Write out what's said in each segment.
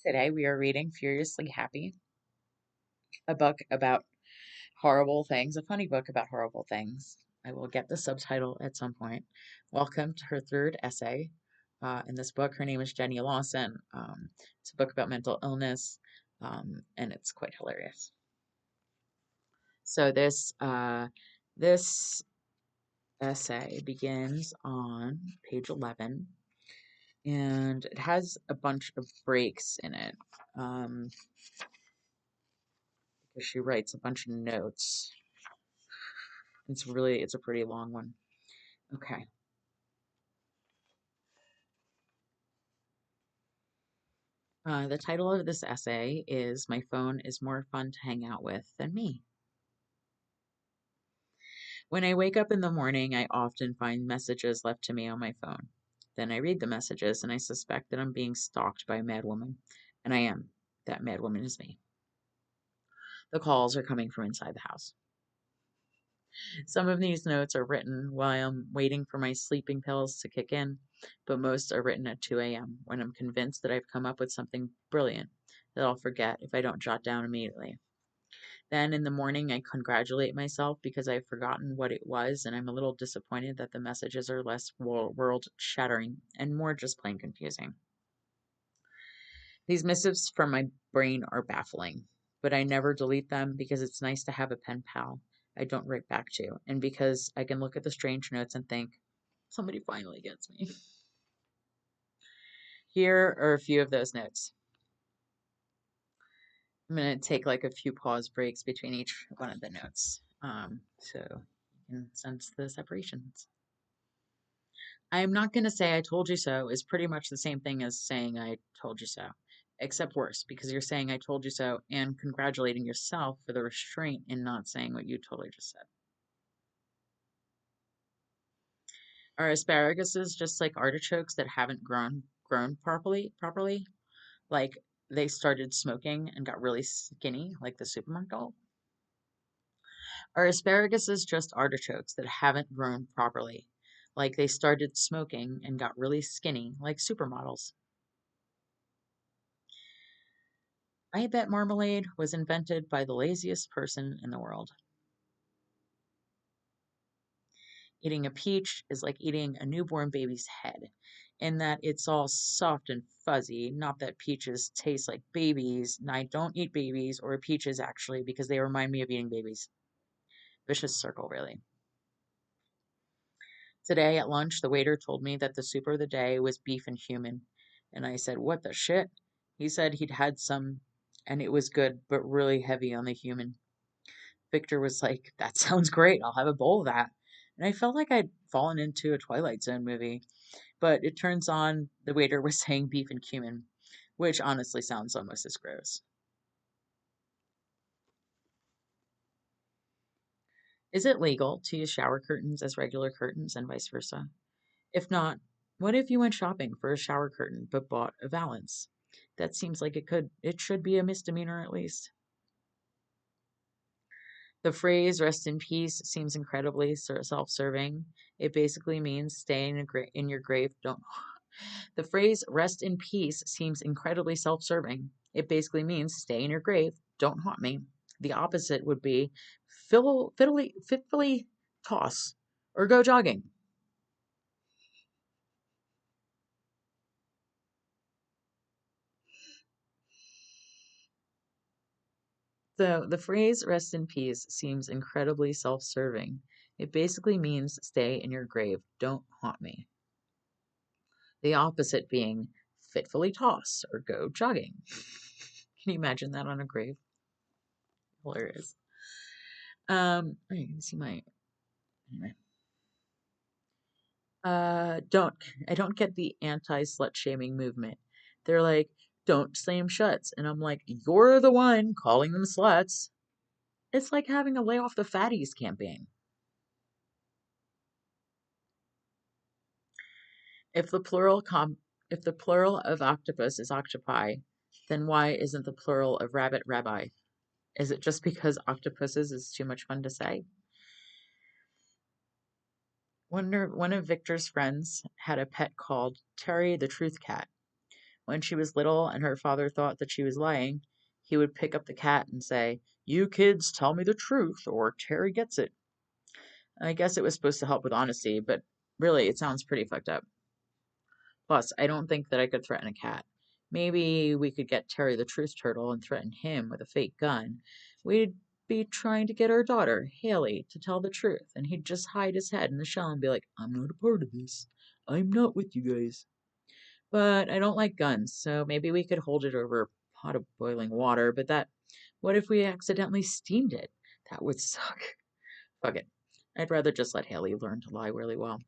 Today we are reading Furiously Happy, a book about horrible things, a funny book about horrible things. I will get the subtitle at some point. Welcome to her third essay in this book. Her name is Jenny Lawson. It's a book about mental illness, and it's quite hilarious. So this essay begins on page 11, and it has a bunch of breaks in it. Because she writes a bunch of notes. It's a pretty long one. Okay. The title of this essay is My Phone is More Fun to Hang Out With Than Me. When I wake up in the morning, I often find messages left to me on my phone. Then I read the messages and I suspect that I'm being stalked by a madwoman. And I am. That madwoman is me. The calls are coming from inside the house. Some of these notes are written while I'm waiting for my sleeping pills to kick in, but most are written at 2 a.m. when I'm convinced that I've come up with something brilliant that I'll forget if I don't jot down immediately. Then in the morning, I congratulate myself because I've forgotten what it was, and I'm a little disappointed that the messages are less world shattering and more just plain confusing. These missives from my brain are baffling, but I never delete them because it's nice to have a pen pal I don't write back to, and because I can look at the strange notes and think, somebody finally gets me. Here are a few of those notes. I'm going to take like a few pause breaks between each one of the notes, so you can sense the separations. I'm not going to say I told you so is pretty much the same thing as saying I told you so, except worse, because you're saying I told you so and congratulating yourself for the restraint in not saying what you totally just said. Are asparaguses just like artichokes that haven't grown properly? Like they started smoking and got really skinny, like the supermarket doll? Are asparaguses just artichokes that haven't grown properly? Like they started smoking and got really skinny, like supermodels? I bet marmalade was invented by the laziest person in the world. Eating a peach is like eating a newborn baby's head, in that it's all soft and fuzzy. Not that peaches taste like babies, and I don't eat babies or peaches actually because they remind me of eating babies. Vicious circle, really. Today at lunch, the waiter told me that the soup of the day was beef and human. And I said, "What the shit?" He said he'd had some and it was good, but really heavy on the human. Victor was like, "That sounds great. I'll have a bowl of that." And I felt like I'd fallen into a Twilight Zone movie. But it turns on the waiter was saying beef and cumin, which honestly sounds almost as gross. Is it legal to use shower curtains as regular curtains and vice versa? If not, what if you went shopping for a shower curtain but bought a valance? That seems like it should be a misdemeanor at least. The phrase rest in peace seems incredibly self-serving. It basically means stay in your grave, don't. The phrase rest in peace seems incredibly self-serving. It basically means stay in your grave, don't haunt me. The opposite would be fitfully toss or go jogging. So the phrase rest in peace seems incredibly self-serving. It basically means stay in your grave, don't haunt me. The opposite being fitfully toss or go jogging. Can you imagine that on a grave? Hilarious. You can see my anyway. Don't I don't get the anti-slut shaming movement. They're like, don't slam shuts, and I'm like, you're the one calling them sluts. It's like having a lay off the fatties campaign. If the plural if the plural of octopus is octopi, then why isn't the plural of rabbit rabbi? Is it just because octopuses is too much fun to say? One of Victor's friends had a pet called Terry the Truth Cat, When she was little and her father thought that she was lying, he would pick up the cat and say, "You kids tell me the truth, or Terry gets it." I guess it was supposed to help with honesty, but really, it sounds pretty fucked up. Plus, I don't think that I could threaten a cat. Maybe we could get Terry the Truth Turtle and threaten him with a fake gun. We'd be trying to get our daughter, Haley, to tell the truth, and he'd just hide his head in the shell and be like, "I'm not a part of this. I'm not with you guys." But I don't like guns, so maybe we could hold it over a pot of boiling water, but what if we accidentally steamed it? That would suck. Fuck it. I'd rather just let Haley learn to lie really well.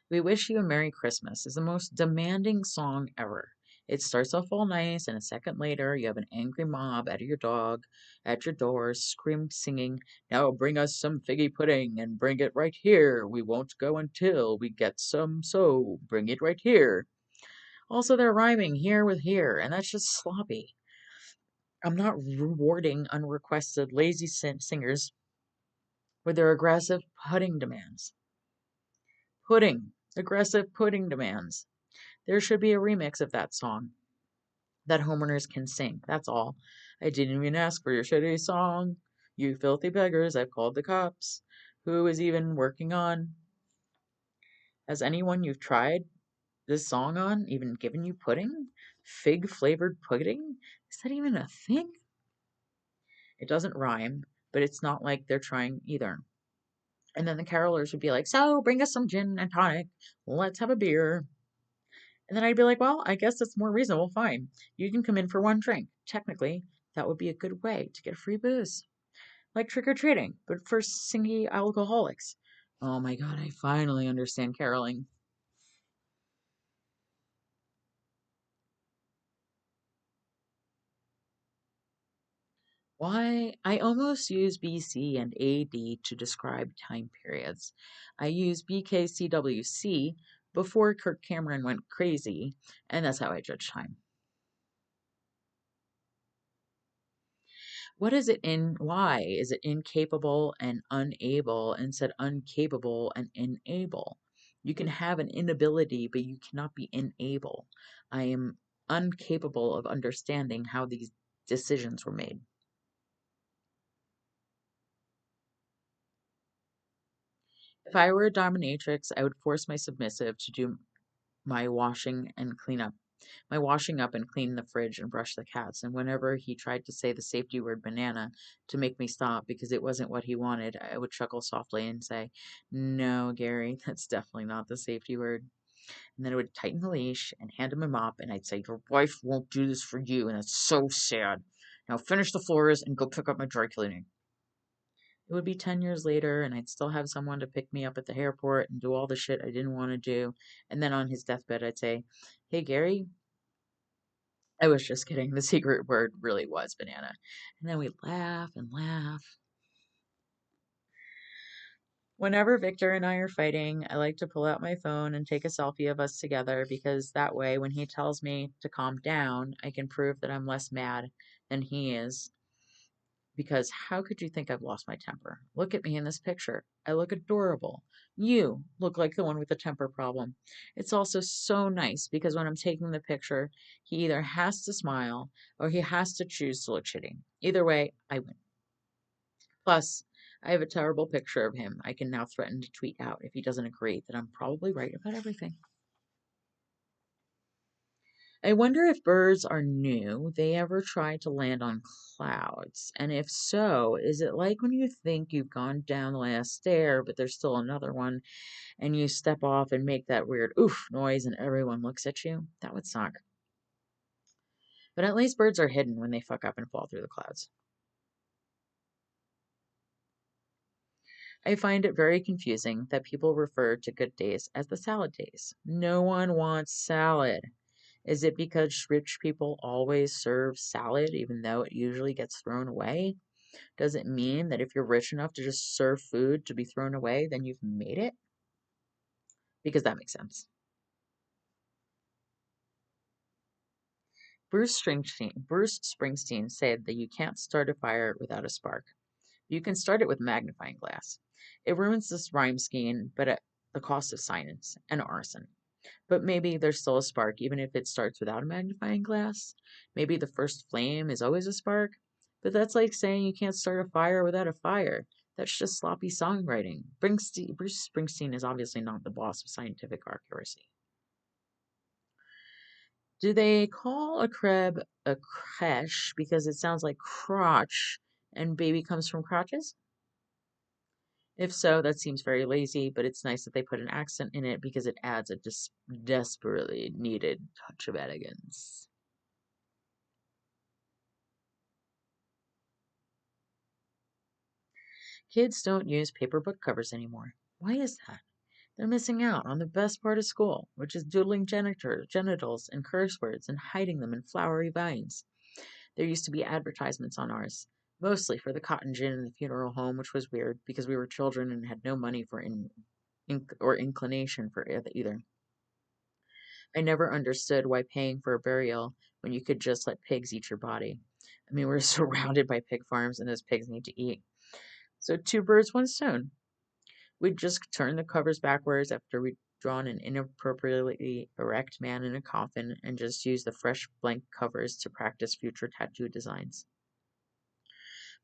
"We Wish You a Merry Christmas" is the most demanding song ever. It starts off all nice, and a second later, you have an angry mob at your dog at your door, singing, "Now bring us some figgy pudding, and bring it right here. We won't go until we get some, so bring it right here." Also, they're rhyming here with here, and that's just sloppy. I'm not rewarding unrequested lazy singers with their aggressive pudding demands. Pudding. Aggressive pudding demands. There should be a remix of that song that homeowners can sing. That's all. "I didn't even ask for your shitty song. You filthy beggars, I've called the cops. Who is even working on? Has anyone you've tried this song on even given you pudding? Fig flavored pudding? Is that even a thing?" It doesn't rhyme, but it's not like they're trying either. And then the carolers would be like, "So bring us some gin and tonic. Let's have a beer." And then I'd be like, "Well, I guess that's more reasonable. Fine. You can come in for one drink. Technically, that would be a good way to get free booze. Like trick or treating, but for singy alcoholics." Oh my god, I finally understand caroling. Why? I almost use BC and AD to describe time periods. I use BKCWC before Kirk Cameron went crazy, and that's how I judge time. What is it in why is it incapable and unable instead uncapable and enable? You can have an inability, but you cannot be enable. I am incapable of understanding how these decisions were made. If I were a dominatrix, I would force my submissive to do my washing and clean up my washing up and clean the fridge and brush the cats. And whenever he tried to say the safety word banana to make me stop because it wasn't what he wanted, I would chuckle softly and say, "No, Gary, that's definitely not the safety word." And then I would tighten the leash and hand him a mop, and I'd say, "Your wife won't do this for you, and it's so sad. Now finish the floors and go pick up my dry cleaning." It would be 10 years later, and I'd still have someone to pick me up at the airport and do all the shit I didn't want to do. And then on his deathbed, I'd say, "Hey, Gary, I was just kidding. The secret word really was banana." And then we laugh and laugh. Whenever Victor and I are fighting, I like to pull out my phone and take a selfie of us together because that way, when he tells me to calm down, I can prove that I'm less mad than he is. Because how could you think I've lost my temper? Look at me in this picture. I look adorable. You look like the one with the temper problem. It's also so nice because when I'm taking the picture, he either has to smile or he has to choose to look shitty. Either way, I win. Plus, I have a terrible picture of him I can now threaten to tweet out if he doesn't agree that I'm probably right about everything. I wonder if birds are new. They ever try to land on clouds? And if so, is it like when you think you've gone down the last stair, but there's still another one, and you step off and make that weird oof noise and everyone looks at you? That would suck. But at least birds are hidden when they fuck up and fall through the clouds. I find it very confusing that people refer to good days as the salad days. No one wants salad. Is it because rich people always serve salad even though it usually gets thrown away? Does it mean that if you're rich enough to just serve food to be thrown away, then you've made it? Because that makes sense. Bruce Springsteen said that you can't start a fire without a spark. You can start it with magnifying glass. It ruins this rhyme scheme, but the cost of science, and arson. But maybe there's still a spark, even if it starts without a magnifying glass. Maybe the first flame is always a spark. But that's like saying you can't start a fire without a fire. That's just sloppy songwriting. Bruce Springsteen is obviously not the boss of scientific accuracy. Do they call a crib a creche because it sounds like crotch and baby comes from crotches? If so, that seems very lazy, but it's nice that they put an accent in it because it adds a desperately needed touch of elegance. Kids don't use paper book covers anymore. Why is that? They're missing out on the best part of school, which is doodling genitals and curse words and hiding them in flowery vines. There used to be advertisements on ours, mostly for the cotton gin in the funeral home, which was weird because we were children and had no money for or inclination for either. I never understood why paying for a burial when you could just let pigs eat your body. I mean, we're surrounded by pig farms and those pigs need to eat. So, two birds, one stone. We'd just turn the covers backwards after we'd drawn an inappropriately erect man in a coffin and just use the fresh blank covers to practice future tattoo designs.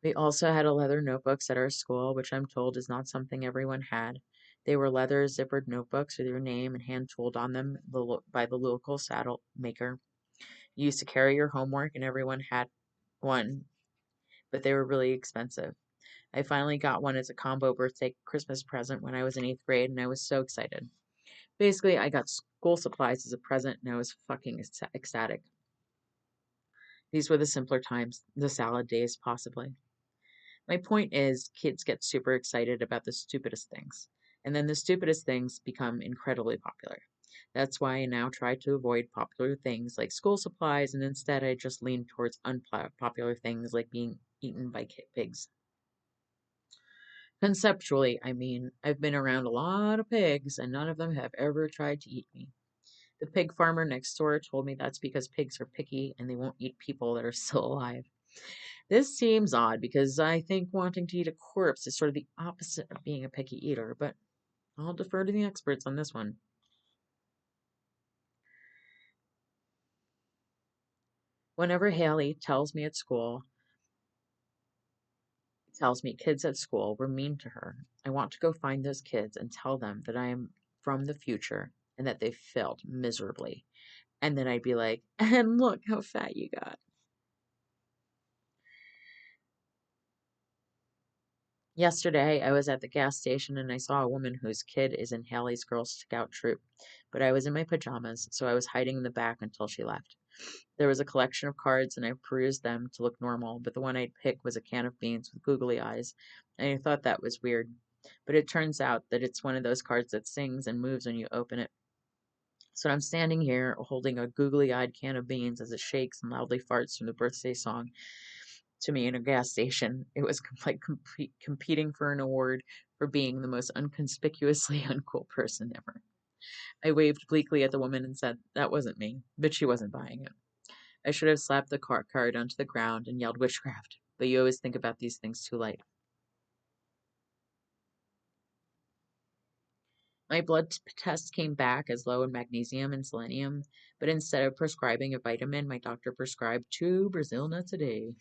We also had a leather notebooks at our school, which I'm told is not something everyone had. They were leather zippered notebooks with your name and hand tooled on them by the local saddle maker. You used to carry your homework, and everyone had one, but they were really expensive. I finally got one as a combo birthday Christmas present when I was in 8th grade, and I was so excited. Basically, I got school supplies as a present, and I was fucking ecstatic. These were the simpler times, the salad days, possibly. My point is, kids get super excited about the stupidest things, and then the stupidest things become incredibly popular. That's why I now try to avoid popular things like school supplies, and instead I just lean towards unpopular things like being eaten by pigs. Conceptually, I mean, I've been around a lot of pigs, and none of them have ever tried to eat me. The pig farmer next door told me that's because pigs are picky and they won't eat people that are still alive. This seems odd because I think wanting to eat a corpse is sort of the opposite of being a picky eater, but I'll defer to the experts on this one. Whenever Haley tells me kids at school were mean to her, I want to go find those kids and tell them that I am from the future and that they failed miserably. And then I'd be like, and look how fat you got. Yesterday, I was at the gas station and I saw a woman whose kid is in Haley's Girl Scout troop, but I was in my pajamas, so I was hiding in the back until she left. There was a collection of cards and I perused them to look normal, but the one I'd picked was a can of beans with googly eyes, and I thought that was weird. But it turns out that it's one of those cards that sings and moves when you open it. So I'm standing here holding a googly eyed can of beans as it shakes and loudly farts from the birthday song to me in a gas station. It was competing for an award for being the most unconspicuously uncool person ever. I waved bleakly at the woman and said, "That wasn't me," but she wasn't buying it. I should have slapped the card onto the ground and yelled witchcraft, but you always think about these things too late. My test came back as low in magnesium and selenium, but instead of prescribing a vitamin, my doctor prescribed 2 Brazil nuts a day.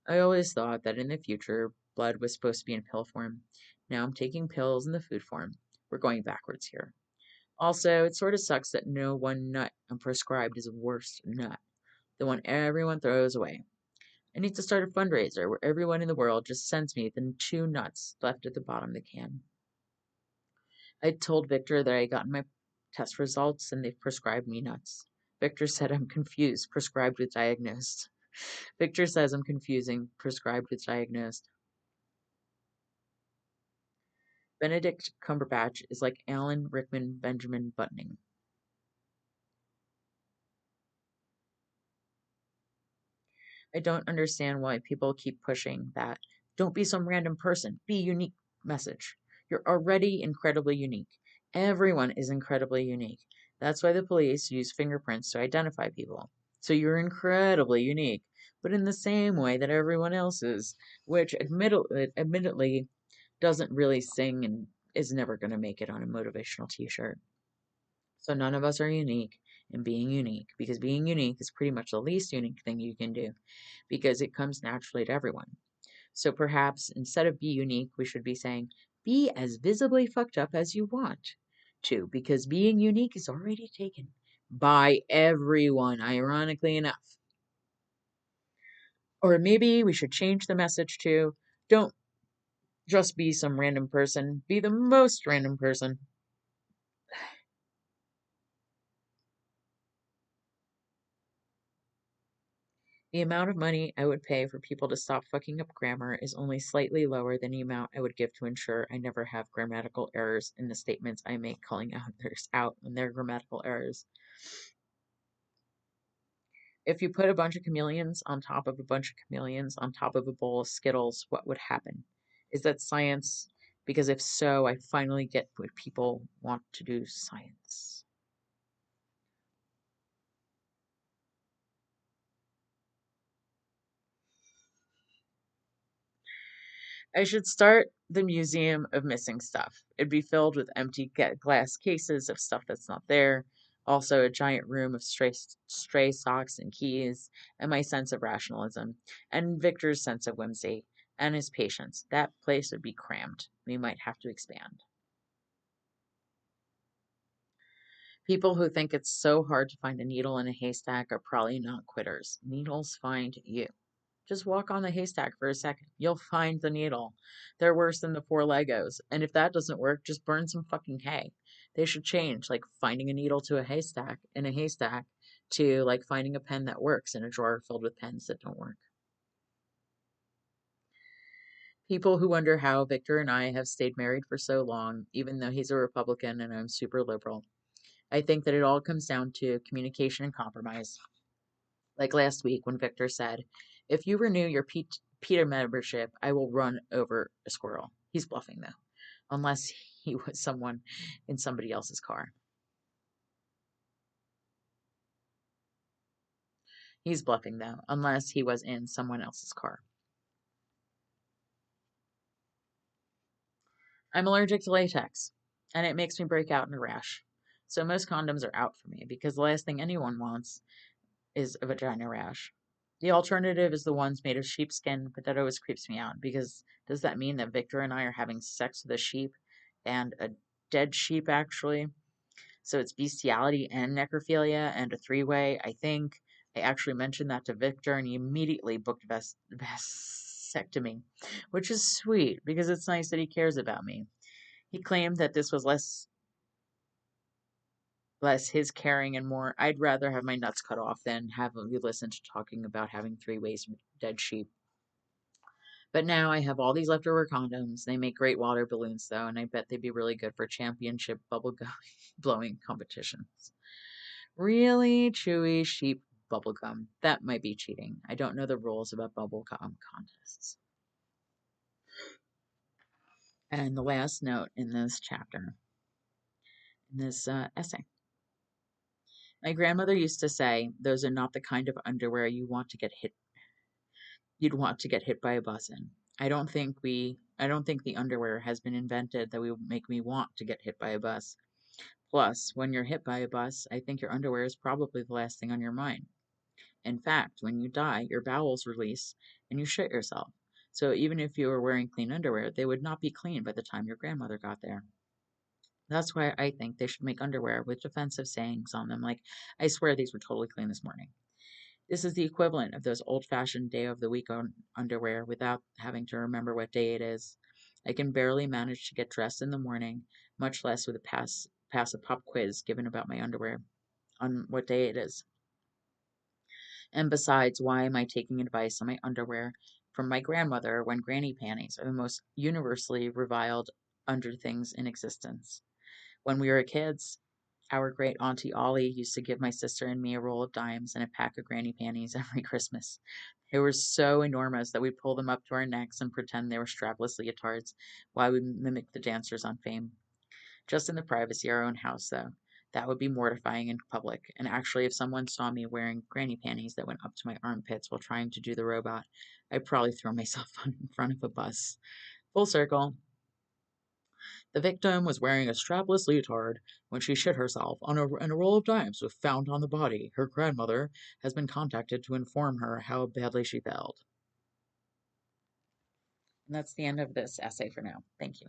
I always thought that in the future, blood was supposed to be in pill form. Now I'm taking pills in the food form. We're going backwards here. Also, it sort of sucks that no one nut I'm prescribed is a worst nut, the one everyone throws away. I need to start a fundraiser where everyone in the world just sends me the 2 nuts left at the bottom of the can. I told Victor that I had gotten my test results and they've prescribed me nuts. Victor said I'm confused, prescribed with diagnosed. Victor says I'm confusing, prescribed with diagnosed. Benedict Cumberbatch is like Alan Rickman Benjamin Buttoning. I don't understand why people keep pushing that "don't be some random person, be unique" message. You're already incredibly unique. Everyone is incredibly unique. That's why the police use fingerprints to identify people. So you're incredibly unique, but in the same way that everyone else is, which admittedly doesn't really sing and is never going to make it on a motivational t-shirt. So none of us are unique in being unique, because being unique is pretty much the least unique thing you can do, because it comes naturally to everyone. So perhaps instead of be unique, we should be saying be as visibly fucked up as you want to, because being unique is already taken by everyone, ironically enough. Or maybe we should change the message to don't just be some random person, be the most random person. The amount of money I would pay for people to stop fucking up grammar is only slightly lower than the amount I would give to ensure I never have grammatical errors in the statements I make, calling others out on their grammatical errors. If you put a bunch of chameleons on top of a bunch of chameleons on top of a bowl of Skittles, what would happen? Is that science? Because if so, I finally get what people want to do science. I should start the Museum of Missing Stuff. It'd be filled with empty glass cases of stuff that's not there. Also, a giant room of stray socks and keys, and my sense of rationalism, and Victor's sense of whimsy, and his patience. That place would be crammed. We might have to expand. People who think it's so hard to find a needle in a haystack are probably not quitters. Needles find you. Just walk on the haystack for a second. You'll find the needle. They're worse than the four Legos. And if that doesn't work, just burn some fucking hay. They should change, like finding a needle to a haystack in a haystack to like finding a pen that works in a drawer filled with pens that don't work. People who wonder how Victor and I have stayed married for so long, even though he's a Republican and I'm super liberal. I think that it all comes down to communication and compromise. Like last week when Victor said, if you renew your PETA membership, I will run over a squirrel. He's bluffing though, unless he was someone in somebody else's car. He's bluffing though, unless he was in someone else's car. I'm allergic to latex, and it makes me break out in a rash. So most condoms are out for me because the last thing anyone wants is a vagina rash. The alternative is the ones made of sheepskin, but that always creeps me out because does that mean that Victor and I are having sex with a sheep and a dead sheep, actually? So it's bestiality and necrophilia and a three-way, I think. I actually mentioned that to Victor and he immediately booked vasectomy, which is sweet because it's nice that he cares about me. He claimed that this was less his caring and more I'd rather have my nuts cut off than have you listen to talking about having three ways with dead sheep. But now I have all these leftover condoms. They make great water balloons though, and I bet they'd be really good for championship bubble blowing competitions. Really chewy sheep bubblegum. That might be cheating. I don't know the rules about bubblegum contests. And the last note in this chapter, in this essay. My grandmother used to say, "Those are not the kind of underwear you'd want to get hit by a bus in." I don't think the underwear has been invented that will make me want to get hit by a bus. Plus, when you're hit by a bus, I think your underwear is probably the last thing on your mind. In fact, when you die, your bowels release and you shit yourself. So even if you were wearing clean underwear, they would not be clean by the time your grandmother got there. That's why I think they should make underwear with defensive sayings on them, like, I swear these were totally clean this morning. This is the equivalent of those old fashioned day of the week underwear without having to remember what day it is. I can barely manage to get dressed in the morning, much less with a pass a pop quiz given about my underwear on what day it is. And besides, why am I taking advice on my underwear from my grandmother when granny panties are the most universally reviled under things in existence? When we were kids, our great Auntie Ollie used to give my sister and me a roll of dimes and a pack of granny panties every Christmas. They were so enormous that we'd pull them up to our necks and pretend they were strapless leotards while we mimicked the dancers on Fame. Just in the privacy of our own house, though. That would be mortifying in public, and actually, if someone saw me wearing granny panties that went up to my armpits while trying to do the robot, I'd probably throw myself in front of a bus. Full circle. The victim was wearing a strapless leotard when she shit herself and a roll of dimes was found on the body. Her grandmother has been contacted to inform her how badly she felt. And that's the end of this essay for now. Thank you.